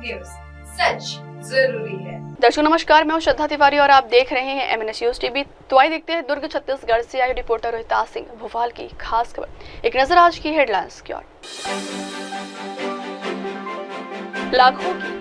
News, सच जरूरी है। दर्शकों नमस्कार, मैं हूं श्रद्धा तिवारी और आप देख रहे हैं MNS न्यूज टीवी। तो आइए देखते हैं दुर्ग छत्तीसगढ़ से आए रिपोर्टर रोहिताज सिंह भोपाल की खास खबर। एक नजर आज की हेडलाइंस की ओर। लाखों की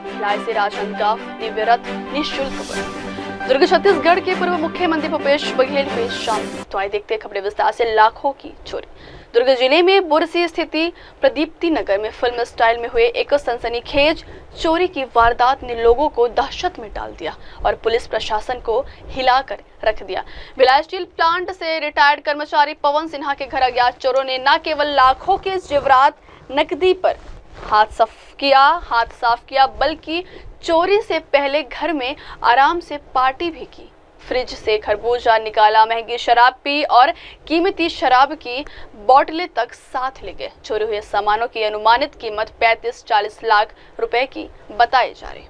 भिलाई से राजनांदगांव दिव्य रथ निःशुल्क बस। दुर्ग छत्तीसगढ़ के पूर्व मुख्यमंत्री भूपेश बघेल हुए शामिल। तो आइए देखते हैं खबरें विस्तार से। लाखों की चोरी। दुर्ग जिले में बुरसी स्थिति प्रदीप्ति नगर में फिल्म स्टाइल में हुए एक सनसनीखेज चोरी की वारदात ने लोगों को दहशत में डाल दिया और पुलिस प्रशासन को हिलाकर रख दिया। भिलाई स्टील प्लांट से रिटायर्ड कर्मचारी पवन सिन्हा के घर अज्ञात चोरों ने न केवल लाखों के जेवरात नकदी पर हाथ साफ किया बल्कि चोरी से पहले घर में आराम से पार्टी भी की। फ्रिज से खरबूजा निकाला, महंगी शराब पी और कीमती शराब की बोतलें तक साथ ले गए। चोरी हुए सामानों की अनुमानित कीमत 35-40 लाख रुपए की बताई जा रही।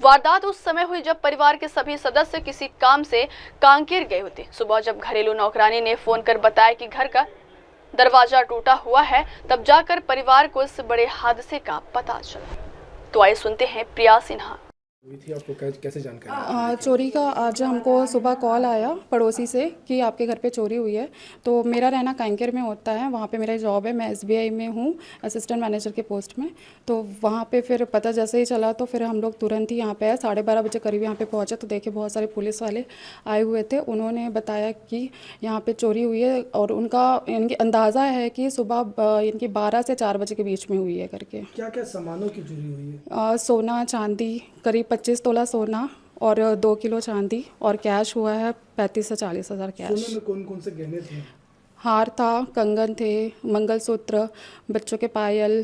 वारदात उस समय हुई जब परिवार के सभी सदस्य किसी काम से कांकेर गए होते। सुबह जब घरेलू नौकरानी ने फोन कर बताया कि घर का दरवाजा टूटा हुआ है, तब जाकर परिवार को इस बड़े हादसे का पता चला। तो आइए सुनते हैं प्रिया सिन्हा। थी आपको कैसे जानकारी? चोरी का आज हमको सुबह कॉल आया पड़ोसी से कि आपके घर पे चोरी हुई है। तो मेरा रहना कांकेर में होता है, वहाँ पे मेरा जॉब है, मैं SBI में हूँ असिस्टेंट मैनेजर के पोस्ट में। तो वहाँ पे फिर पता जैसे ही चला तो फिर हम लोग तुरंत ही यहाँ पे आए। 12:30 बजे करीब यहाँ पे पहुँचे तो देखे बहुत सारे पुलिस वाले आए हुए थे। उन्होंने बताया कि यहाँ पर चोरी हुई है और उनका इनकी अंदाज़ा है कि सुबह इनकी 12 से 4 बजे के बीच में हुई है करके। क्या क्या सामानों की चोरी हुई है? सोना चांदी करीब 25 तोला सोना और 2 किलो चांदी और कैश हुआ है 35 से 40 हज़ार कैश। सोने में कौन कौन से गहने थे? हार था, कंगन थे, मंगलसूत्र, बच्चों के पायल,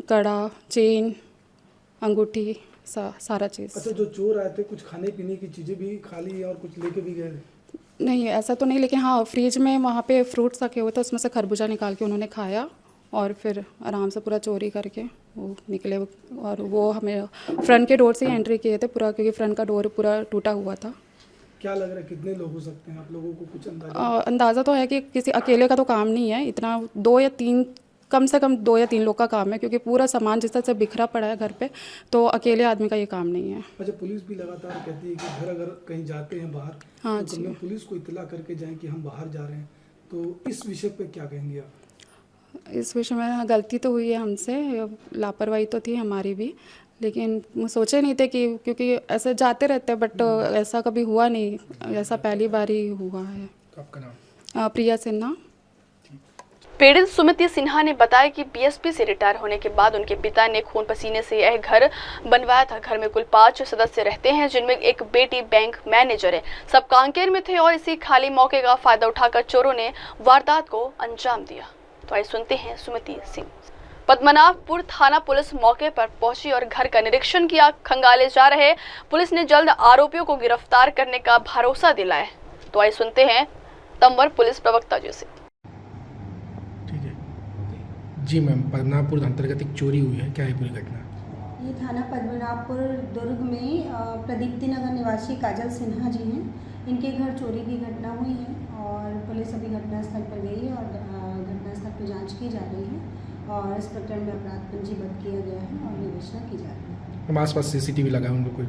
कड़ा, चेन, अंगूठी, सारा चीज़। अच्छा, जो चोर आए थे कुछ खाने पीने की चीज़ें भी खा ली और कुछ लेके भी गए? नहीं ऐसा तो नहीं, लेकिन हाँ फ्रिज में वहाँ पे फ्रूट्स रखे हुए थे, उसमें से खरबूजा निकाल के उन्होंने खाया और फिर आराम से पूरा चोरी करके वो निकले। और वो हमें फ्रंट के डोर से ही एंट्री किए थे पूरा, क्योंकि फ्रंट का डोर पूरा टूटा हुआ था। क्या लग रहा है कितने लोग हो सकते हैं? आप लोगों को कुछ अंदाज़ा तो है कि किसी अकेले का तो काम नहीं है, इतना 2 या 3 कम से कम 2 या 3 लोग का काम है, क्योंकि पूरा सामान जिस तरह से बिखरा पड़ा है घर पे, तो अकेले आदमी का ये काम नहीं है। अच्छा, पुलिस भी लगातार कहती है कि घर अगर कहीं जाते हैं बाहर हाँ तो जी, पुलिस को इत्तला करके जाएं कि हम बाहर जा रहे हैं, तो इस विषय पे क्या कहेंगे आप? इस विषय में गलती तो हुई है हमसे, लापरवाही तो थी हमारी भी, लेकिन सोचे नहीं थे कि क्योंकि ऐसे जाते रहते बट ऐसा कभी हुआ नहीं, ऐसा पहली बार ही हुआ है। तो आपका नाम? प्रिया सिन्हा। पीड़ित सुमिति सिन्हा ने बताया कि BSP से रिटायर होने के बाद उनके पिता ने खून पसीने से यह घर बनवाया था। घर में कुल 5 सदस्य रहते हैं, जिनमें एक बेटी बैंक मैनेजर है। सब कांकेर में थे और इसी खाली मौके का फायदा उठाकर चोरों ने वारदात को अंजाम दिया। तो आइए सुनते हैं सुमिति सिंह। पद्मनाभपुर थाना पुलिस मौके पर पहुंची और घर का निरीक्षण किया। खंगाले जा रहे पुलिस ने जल्द आरोपियों को गिरफ्तार करने का भरोसा दिलाया। तो आइए सुनते हैं तंवर पुलिस प्रवक्ता जी से। ठीक है जी मैम, पद्मनाभपुर अंतर्गत एक चोरी हुई है, क्या है पूरी घटना? ये थाना पद्मनाभपुर दुर्ग में प्रदीप्ति नगर निवासी काजल सिन्हा जी हैं। इनके घर चोरी की घटना हुई है और पुलिस अभी घटनास्थल पर गई है और घटनास्थल पर जांच की जा रही है और इस प्रकरण में अपराध पंजीबद्ध किया गया है और विवेचना की जा रही है। हम आसपास CCTV लगा उनको कोई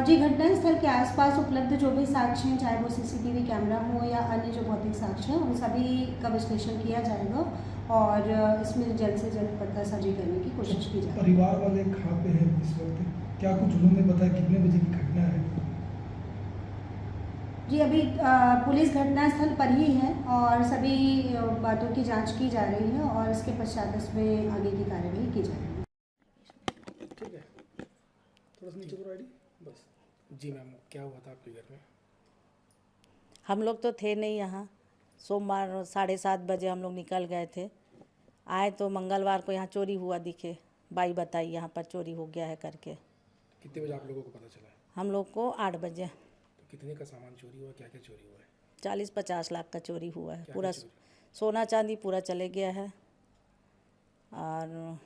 जी, घटनास्थल के आसपास उपलब्ध जो भी साक्ष्य हैं, चाहे वो CCTV कैमरा हो या अन्य जो भौतिक साक्ष्य हैं, उन सभी का विश्लेषण किया जाएगा और इसमें जल्द से जल्द पतासाजी करने की कोशिश की जाएगी। परिवार वाले कहाँ पे हैं इस वक्त? क्या कुछ उन्होंने बताया कितने बजे की घटना है? जी, अभी पुलिस घटनास्थल पर ही है और सभी बातों की जांच की जा रही है और इसके पश्चात इसमें आगे की कार्यवाही की जाएगी। ठीक है, थोड़ा सा नीचे करो आईडी बस। जी मैम, क्या हुआ था आपके घर में? हम लोग तो थे नहीं यहाँ। सोमवार 7:30 बजे हम लोग निकल गए थे। आए तो मंगलवार को यहाँ चोरी हुआ दिखे। बाई बताई यहाँ पर चोरी हो गया है करके। कितने बजे आप लोगों को पता चला? हम लोग को 8 बजे। तो कितने का सामान चोरी हुआ, क्या क्या चोरी हुआ है? 40-50 लाख का चोरी हुआ है। क्या पूरा क्या सोना चांदी पूरा चले गया है। और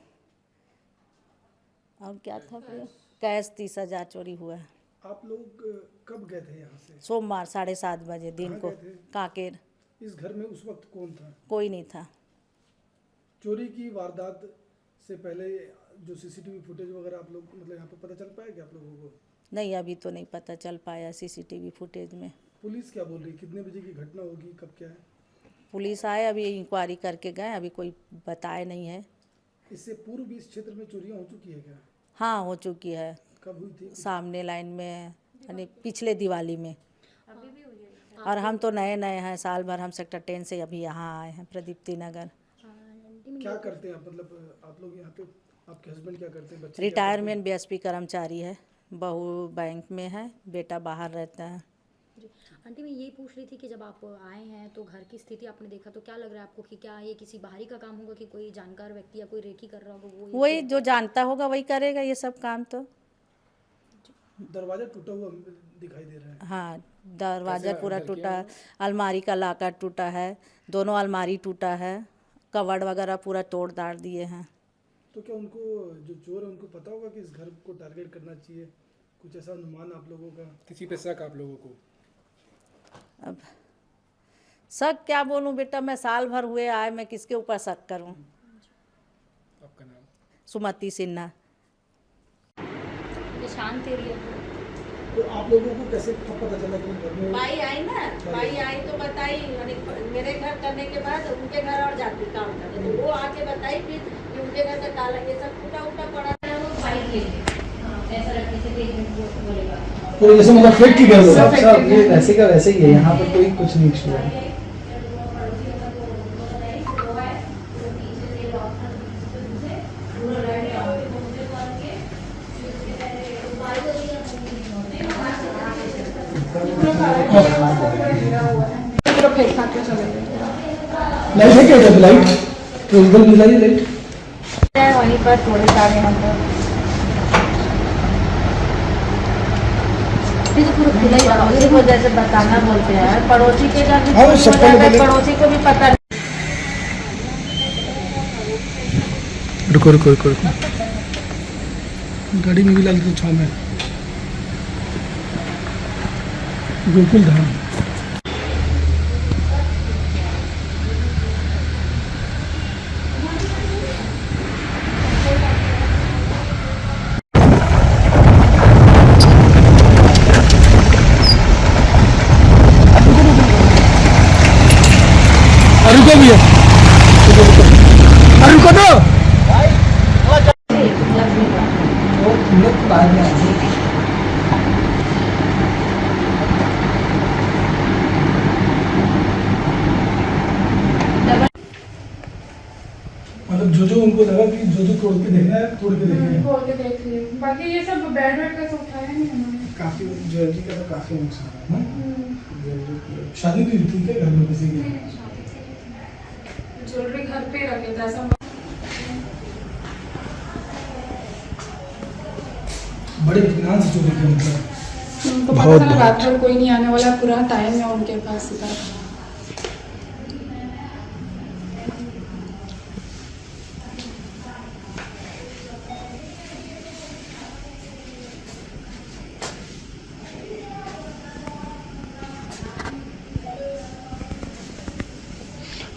क्या था फिर? कैश 30,000 चोरी हुआ है। आप लोग कब गए थे यहाँ से? सोमवार 7:30 बजे दिन को। गए थे? कांकेर। इस घर में उस वक्त कौन था? कोई नहीं था। चोरी की वारदात से पहले जो सीसीटीवी फुटेज वगैरह आप लोग मतलब यहाँ पे पता चल पाया क्या आप लोगों को? नहीं, अभी तो नहीं पता चल पाया सीसीटीवी फुटेज में। पुलिस क्या बोल रही है, कितने बजे की घटना होगी, कब क्या है? पुलिस आए, अभी इंक्वायरी करके गए, अभी कोई बताए नहीं है। इससे पूर्व भी इस क्षेत्र में चोरियां हो चुकी है क्या? हाँ, हो चुकी है। कब हुई थी? सामने लाइन में, यानी पिछले दिवाली में। और हम तो नए नए हैं, साल भर हम सेक्टर 10 से अभी यहाँ आए हैं, प्रदीप्ति नगर। क्या करते हैं आप, मतलब आप लोग यहाँ पे, आपके हस्बैंड क्या करते हैं, बच्चे रिटायरमेंट बीएसपी कर्मचारी है, बहू बैंक में है, बेटा बाहर रहता है। आंटी मैं यही पूछ रही थी कि जब आप आए हैं तो घर की स्थिति आपने देखा तो क्या लग रहा है आपको कि क्या ये किसी बाहरी का काम होगा कि कोई जानकार व्यक्ति या कोई रेकी कर रहा होगा? वही जो जानता होगा वही करेगा ये सब काम तो। दरवाजा टूटा हुआ दिखाई दे रहा है? हाँ, दरवाज़ा पूरा टूटा, अलमारी का लाकर टूटा है, दोनों अलमारी टूटा है, कवर्ड वगैरह पूरा तोड़ दाड़ दिए हैं। तो क्या उनको, जो चोर है उनको पता होगा कि इस घर को टारगेट करना चाहिए? कुछ ऐसा अनुमान आप लोगों का, किसी पे शक आप लोगों को? अब शक क्या बोलूं बेटा, मैं साल भर हुए आए, मैं किसके ऊपर शक करूं? आपका नाम? सुमति सिन्हा। ये शांत एरिया है। तो आप लोगों को कैसे पता चला कि घर में? भाई आई ना, भाई आई तो बताई, मेरे घर करने के बाद उनके घर और जाती काम करने, तो वो आके बताई फिर कि उनके घर का ताला ये सब टूटा उटा पड़ा है। वो भाई के ऐसा रखने से बोलेगा तो जैसे मतलब फेक की घर सब ये वैसे का वैसे ही है, यहाँ पर कोई कुछ नहीं छुआ है। लाइट है क्या इधर? लाइट तो इधर मिल रही लाइट वहीं पर थोड़े सारे हम लोग पड़ोसी को जैसे बताना बोलते हैं, पड़ोसी के घर में हाँ, चोरी हो सबको जाता है, बोले। पड़ोसी को भी पता नहीं। रुको रुको रुको रुको, गाड़ी में भी ला लो छाव में। गोकुल धाम। रुको भैया, रुको तो। बाद में आएंगे। मतलब जो उनको लगा कि जो तोड़ के देखना है तोड़ के देखना तोड़ के देख लिए, बाकी ये सब बेड वेड का सब उठाया नहीं उन्होंने। काफी ज्वेलरी का तो काफी नुकसान है। शादी भी हुई थी क्या घर में किसी की? ज्वेलरी घर पे रखे थे ऐसा। बड़े इत्मीनान से चोरी की, मतलब उनको पता था रात भर कोई नहीं आने वाला, पूरा टाइम है उनके पास इधर।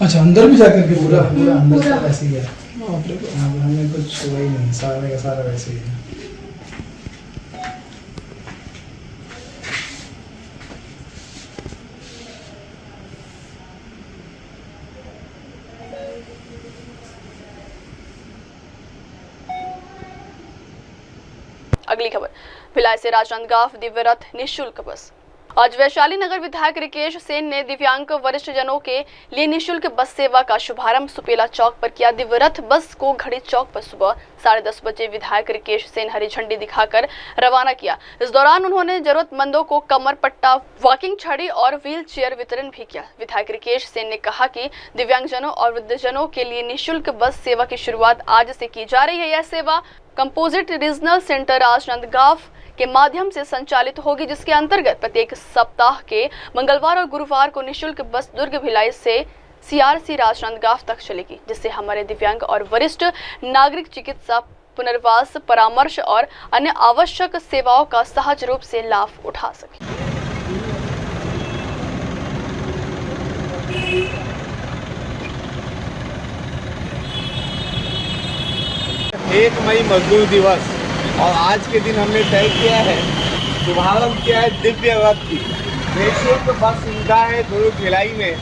अच्छा, अंदर भी जाकर के पूरा पूरा अंदर का वैसे ही है। बाप रे बाप। यहाँ पर हमने कुछ छुआ ही नहीं, सारा का सारा वैसे ही है। अगली खबर, भिलाई से राजनांदगांव दिव्य रथ निःशुल्क बस। आज वैशाली नगर विधायक रिकेश सेन ने दिव्यांग वरिष्ठ जनों के लिए निःशुल्क बस सेवा का शुभारंभ सुपेला चौक पर किया। दिव्य रथ बस को घड़ी चौक पर सुबह 10:30 बजे विधायक रिकेश सेन हरी झंडी दिखाकर रवाना किया। इस दौरान उन्होंने जरूरतमंदों को कमर पट्टा, वॉकिंग छड़ी और व्हील चेयर वितरण भी किया। विधायक रिकेश सेन ने कहा कि दिव्यांगजनों और वृद्धजनों के लिए निःशुल्क बस सेवा की शुरुआत आज से की जा रही है। यह सेवा कंपोजिट रीजनल सेंटर राजनांदगांव के माध्यम से संचालित होगी, जिसके अंतर्गत प्रत्येक सप्ताह के मंगलवार और गुरुवार को निःशुल्क बस दुर्ग भिलाई से सीआरसी राजनांदगांव तक चलेगी, जिससे हमारे दिव्यांग और वरिष्ठ नागरिक चिकित्सा, पुनर्वास, परामर्श और अन्य आवश्यक सेवाओं का सहज रूप से लाभ उठा सके। 1 मई मजदूर दिवस और आज के दिन हमने तय किया है, शुभारंभ किया है दिव्य रथ की। निःशुल्क बस सुविधा है दुर्ग भिलाई में।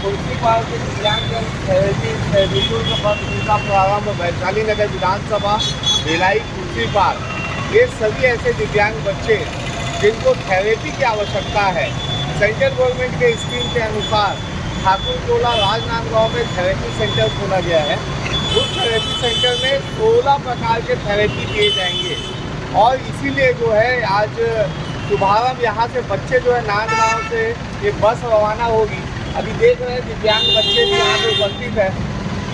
तुलसी पार्क के दिव्यांगजन थेरेपी निःशुल्क बस सुविधा प्रारंभ वैशाली नगर विधानसभा भिलाई तुलसी पार्क। ये सभी ऐसे दिव्यांग बच्चे जिनको थेरेपी की आवश्यकता है, सेंट्रल गवर्नमेंट के स्कीम के अनुसार ठाकुर टोला राजनांदगांव में थेरेपी सेंटर खोला गया है। उस थेरेपी सेंटर में 16 प्रकार के थेरेपी दिए जाएंगे और इसीलिए जो है आज शुभारंभ यहाँ से बच्चे जो है नांदगांव से ये बस रवाना होगी। अभी देख रहे हैं दिव्यांग बच्चे भी यहाँ पे उपस्थित है।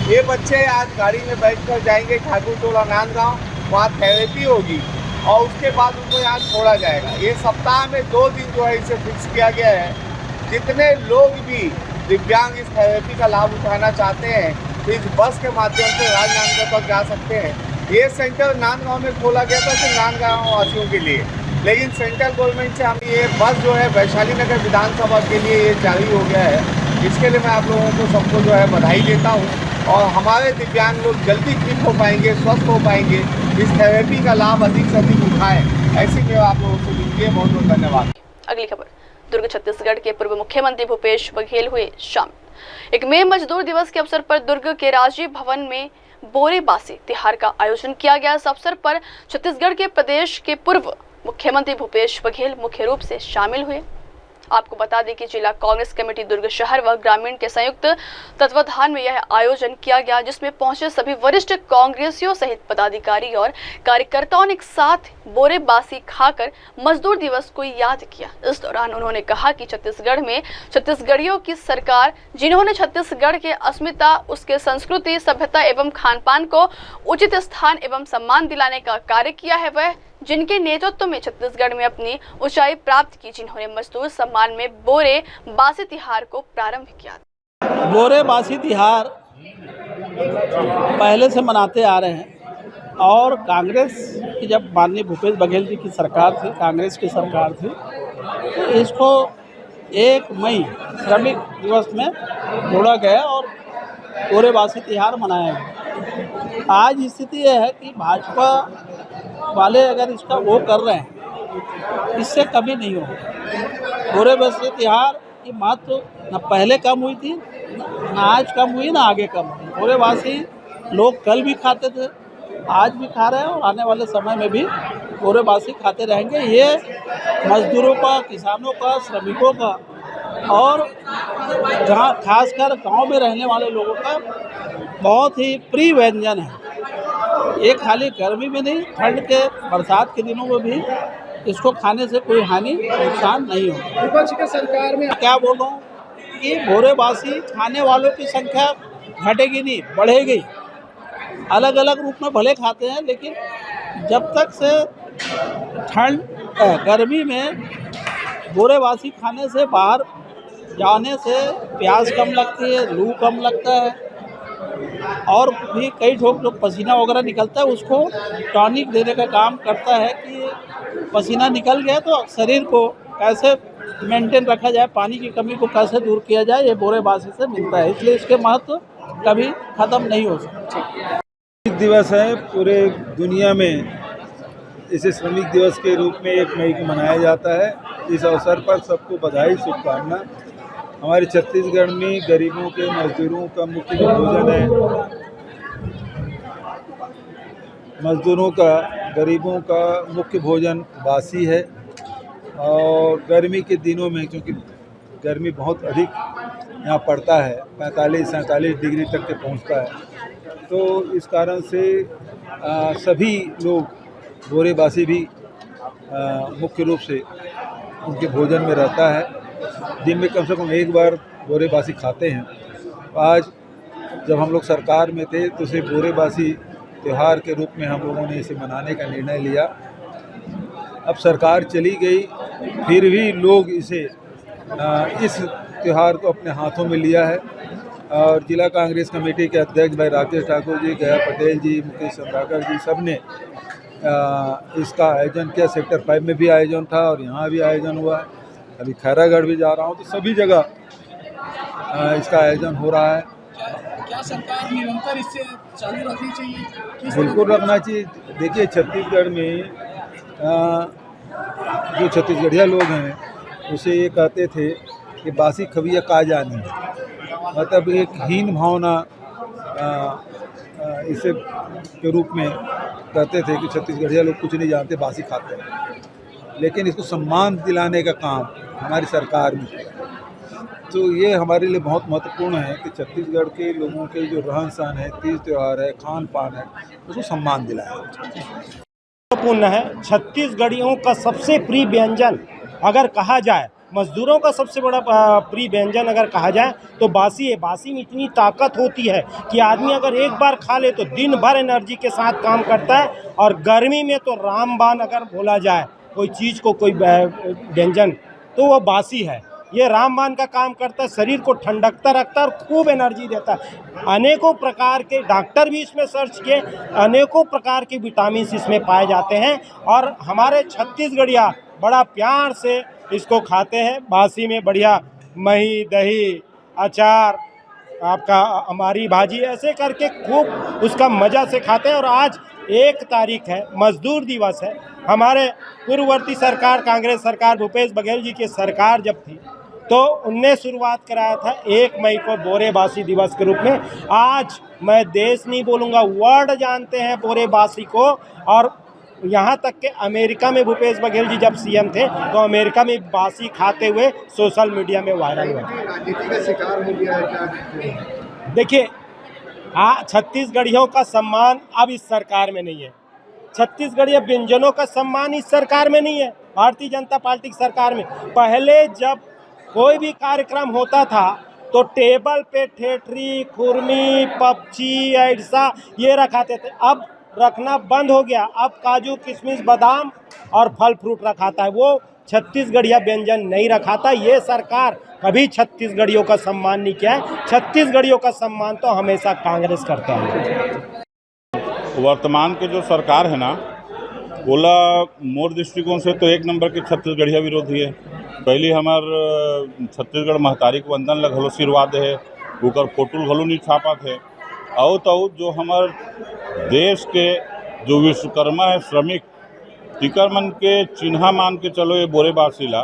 ये बच्चे आज गाड़ी में बैठकर जाएंगे ठाकुर टोला नांदगांव, वहाँ थेरेपी होगी और उसके बाद उनको यहाँ छोड़ा जाएगा। ये सप्ताह में 2 दिन जो है इसे फिक्स किया गया है। जितने लोग भी दिव्यांग इस थेरेपी का लाभ उठाना चाहते हैं तो इस बस के माध्यम से राजनांदगांव तक जा सकते हैं। ये सेंटर नांदगांव में खोला गया था सिर्फ नांदगांव वासियों के लिए, लेकिन सेंट्रल गवर्नमेंट से हम ये बस जो है वैशाली नगर विधानसभा के लिए ये जारी हो गया है। इसके लिए मैं आप लोगों को सबको जो है बधाई देता हूँ और हमारे दिव्यांग लोग जल्दी ठीक हो पाएंगे, स्वस्थ हो पाएंगे, इस थेरेपी का लाभ अधिक से अधिक उठाएं। ऐसी में आप लोगों से मिलती है। बहुत बहुत धन्यवाद। अगली खबर, दुर्ग छत्तीसगढ़ के पूर्व मुख्यमंत्री भूपेश बघेल हुए शामिल। 1 मई मजदूर दिवस के अवसर पर दुर्ग के राजीव भवन में बोरेबासी तिहार का आयोजन किया गया। इस अवसर पर छत्तीसगढ़ के प्रदेश के पूर्व मुख्यमंत्री भूपेश बघेल मुख्य रूप से शामिल हुए। आपको बता दें कि जिला कांग्रेस कमेटी दुर्ग शहर व ग्रामीण के संयुक्त तत्वाधान में यह आयोजन किया गया, जिसमें पहुंचे सभी वरिष्ठ कांग्रेसियों सहित पदाधिकारी और कार्यकर्ताओं ने एक साथ बोरेबासी खाकर मजदूर दिवस को याद किया। इस दौरान उन्होंने कहा कि छत्तीसगढ़ में छत्तीसगढ़ियों की सरकार, जिन्होंने छत्तीसगढ़ के अस्मिता, उसके संस्कृति, सभ्यता एवं खान पान को उचित स्थान एवं सम्मान दिलाने का कार्य किया है, वह जिनके नेतृत्व में छत्तीसगढ़ में अपनी ऊंचाई प्राप्त की, जिन्होंने मजदूर सम्मान में बोरे बासी तिहार को प्रारंभ किया। बोरे बासी तिहार पहले से मनाते आ रहे हैं और कांग्रेस की जब माननीय भूपेश बघेल जी की सरकार थी, कांग्रेस की सरकार थी, तो इसको 1 मई श्रमिक दिवस में जोड़ा गया और बोरे बासी तिहार मनाया गया। आज स्थिति यह है कि भाजपा वाले अगर इसका वो कर रहे हैं, इससे कभी नहीं होगा। बोरे बासी तिहार की महत्व न पहले कम हुई थी, न आज कम हुई, न आगे कम हुई। बोरे बासी लोग कल भी खाते थे, आज भी खा रहे हैं और आने वाले समय में भी बोरे बासी खाते रहेंगे। ये मजदूरों का, किसानों का, श्रमिकों का और जहाँ खासकर गांव में रहने वाले लोगों का बहुत ही प्रिय व्यंजन है। ये खाली गर्मी में नहीं, ठंड के, बरसात के दिनों में भी इसको खाने से कोई हानि, नुकसान नहीं होगा। विपक्ष की सरकार में क्या बोल रहा हूँ कि बोरेबासी खाने वालों की संख्या घटेगी नहीं, बढ़ेगी। अलग अलग रूप में भले खाते हैं, लेकिन जब तक से गर्मी में बोरेबासी खाने से, बाहर जाने से प्यास कम लगती है, लू कम लगता है और भी कई ठोक जो पसीना वगैरह निकलता है उसको टॉनिक देने का काम करता है कि पसीना निकल गया तो शरीर को कैसे मेंटेन रखा जाए, पानी की कमी को कैसे दूर किया जाए, ये बोरेबासी से मिलता है। इसलिए इसके महत्व कभी ख़त्म नहीं हो सकता। दिवस है, पूरे दुनिया में इसे श्रमिक दिवस के रूप में 1 मई को मनाया जाता है। इस अवसर पर सबको बधाई, शुभकामना। हमारे छत्तीसगढ़ में गरीबों के, मजदूरों का मुख्य जो भोजन है, मजदूरों का, गरीबों का मुख्य भोजन बासी है। और गर्मी के दिनों में, क्योंकि गर्मी बहुत अधिक यहाँ पड़ता है, 45-47 डिग्री तक के पहुँचता है, तो इस कारण से सभी लोग बोरेबासी भी मुख्य रूप से उनके भोजन में रहता है। दिन में कम से कम 1 बार बोरेबासी खाते हैं। आज जब हम लोग सरकार में थे तो इसे बोरेबासी त्यौहार के रूप में हम लोगों ने इसे मनाने का निर्णय लिया। अब सरकार चली गई, फिर भी लोग इसे इस त्यौहार को अपने हाथों में लिया है। और जिला कांग्रेस कमेटी के अध्यक्ष भाई राकेश ठाकुर जी, गया पटेल जी, मुकेश चंद्राकर जी, सब ने इसका आयोजन किया। सेक्टर 5 में भी आयोजन था और यहाँ भी आयोजन हुआ है। अभी खैरागढ़ भी जा रहा हूँ तो सभी जगह इसका आयोजन हो रहा है। क्या सरकार निरंतर इससे चालू रखनी चाहिए? बिल्कुल रखना चाहिए। देखिए छत्तीसगढ़ में जो छत्तीसगढ़िया लोग हैं उसे ये कहते थे कि बासी खबिया का जानी है, मतलब एक हीन भावना इसे के रूप में कहते थे कि छत्तीसगढ़िया लोग कुछ नहीं जानते, बासी खाते हैं। लेकिन इसको सम्मान दिलाने का काम हमारी सरकार ने किया। तो ये हमारे लिए बहुत महत्वपूर्ण है कि छत्तीसगढ़ के लोगों के जो रहन सहन है, तीज त्यौहार है, खान पान है, उसको सम्मान दिलाया। महत्वपूर्ण है। छत्तीसगढ़ियों का सबसे प्रिय व्यंजन अगर कहा जाए, मजदूरों का सबसे बड़ा प्रिय व्यंजन अगर कहा जाए तो बासी है। बासी में इतनी ताकत होती है कि आदमी अगर एक बार खा ले तो दिन भर एनर्जी के साथ काम करता है। और गर्मी में तो रामबाण अगर बोला जाए कोई चीज़ को, कोई व्यंजन, तो वो बासी है। ये रामबाण का काम करता है, शरीर को ठंडकता रखता है और खूब एनर्जी देता है। अनेकों प्रकार के डॉक्टर भी इसमें सर्च किए, अनेकों प्रकार के विटामिन इसमें पाए जाते हैं और हमारे छत्तीसगढ़िया बड़ा प्यार से इसको खाते हैं। बासी में बढ़िया मही, दही, अचार, आपका हमारी भाजी, ऐसे करके खूब उसका मज़ा से खाते हैं। और आज 1 तारीख है, मजदूर दिवस है। हमारे पूर्ववर्ती सरकार, कांग्रेस सरकार, भूपेश बघेल जी की सरकार जब थी तो उनने शुरुआत कराया था 1 मई को बोरेबासी दिवस के रूप में। आज मैं देश नहीं बोलूँगा, वर्ल्ड जानते हैं बोरेबासी को। और यहाँ तक कि अमेरिका में भूपेश बघेल जी जब सीएम थे तो अमेरिका में बासी खाते हुए सोशल मीडिया में वायरल हुआ। राजनीति का शिकार हो गया है क्या? देखिए, छत्तीसगढ़ियों का सम्मान अब इस सरकार में नहीं है। छत्तीसगढ़िया व्यंजनों का सम्मान इस सरकार में नहीं है, भारतीय जनता पार्टी की सरकार में। पहले जब कोई भी कार्यक्रम होता था तो टेबल पे ठेठरी, खुरमी, पपची, ऐसा ये रखाते थे। अब रखना बंद हो गया। अब काजू, किशमिश, बादाम और फल फ्रूट रखाता है, वो छत्तीसगढ़िया व्यंजन नहीं रखाता। ये सरकार कभी छत्तीसगढ़ियों का सम्मान नहीं किया है। छत्तीसगढ़ियों का सम्मान तो हमेशा कांग्रेस करता है। वर्तमान के जो सरकार है ना, बोला मोर दृष्टिकोण से तो 1 नंबर के छत्तीसगढ़िया विरोधी है। पहली हमार छत्तीसगढ़ महतारी के वंदन ल घलो सिरवाद है, ओकर फोटो घलो नहीं छापा थे। और तो जो हमार देश के जो विश्वकर्मा है, श्रमिक, तिकर मन के चिन्हा मान के चलो ये बोरेबासी ला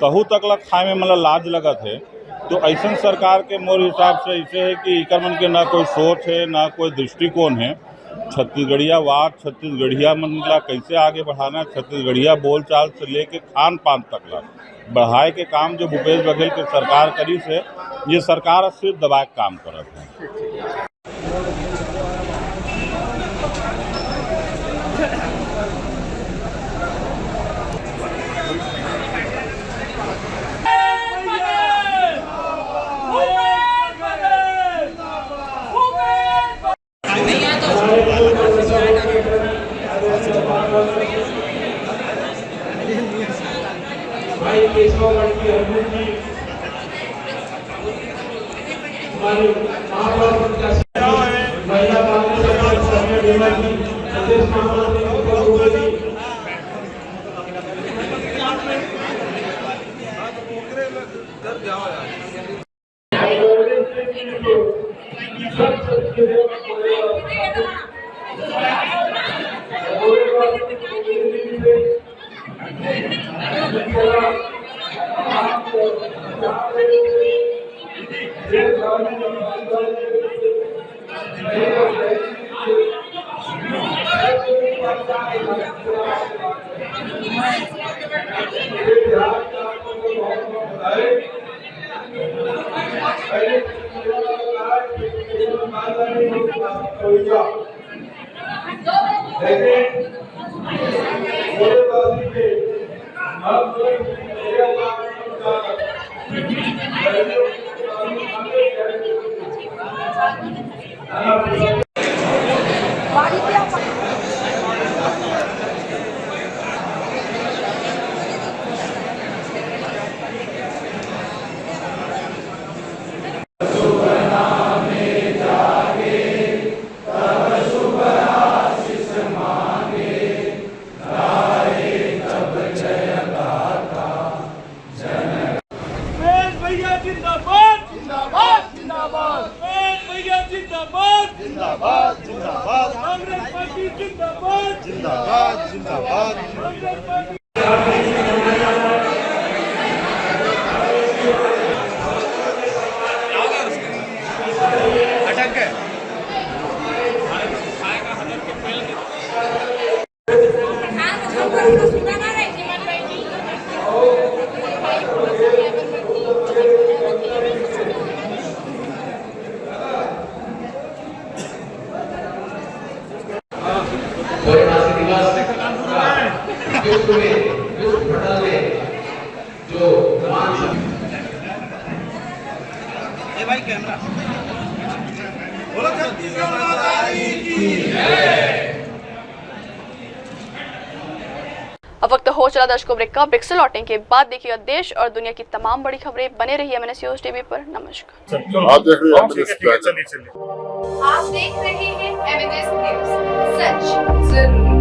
कहूँ तक ला खाए में मतलब लाज लगत है। तो ऐसा सरकार के मोर हिसाब से ऐसे है कि इकर मन के ना कोई सोच है, ना कोई दृष्टिकोण है। छत्तीसगढ़िया वाद, छत्तीसगढ़िया मन ला कैसे आगे बढ़ाना, छत्तीसगढ़िया बोलचाल से लेके खान पान तक ला बढ़ाए के काम जो भूपेश बघेल के सरकार करी से, ये सरकार सिर्फ दबाए काम करत है। भैया जिंदाबाद। जिंदाबाद जिंदाबाद जिंदाबाद भैया जिंदाबाद जिंदाबाद जिंदाबाद कांग्रेस पार्टी जिंदाबाद जिंदाबाद जिंदाबाद कांग्रेस पार्टी अटक गए भाई कैमरा बोलो छत्तीसगढ़ माता की जय। अब वक्त हो चला दर्शकों ब्रेक का। ब्रेक से लौटने के बाद देखिए देश और दुनिया की तमाम बड़ी खबरें। बने रहिए MNS न्यूज़ टीवी पर। नमस्कार। आप देख रहे हैं MNS न्यूज़, सच जरूरी।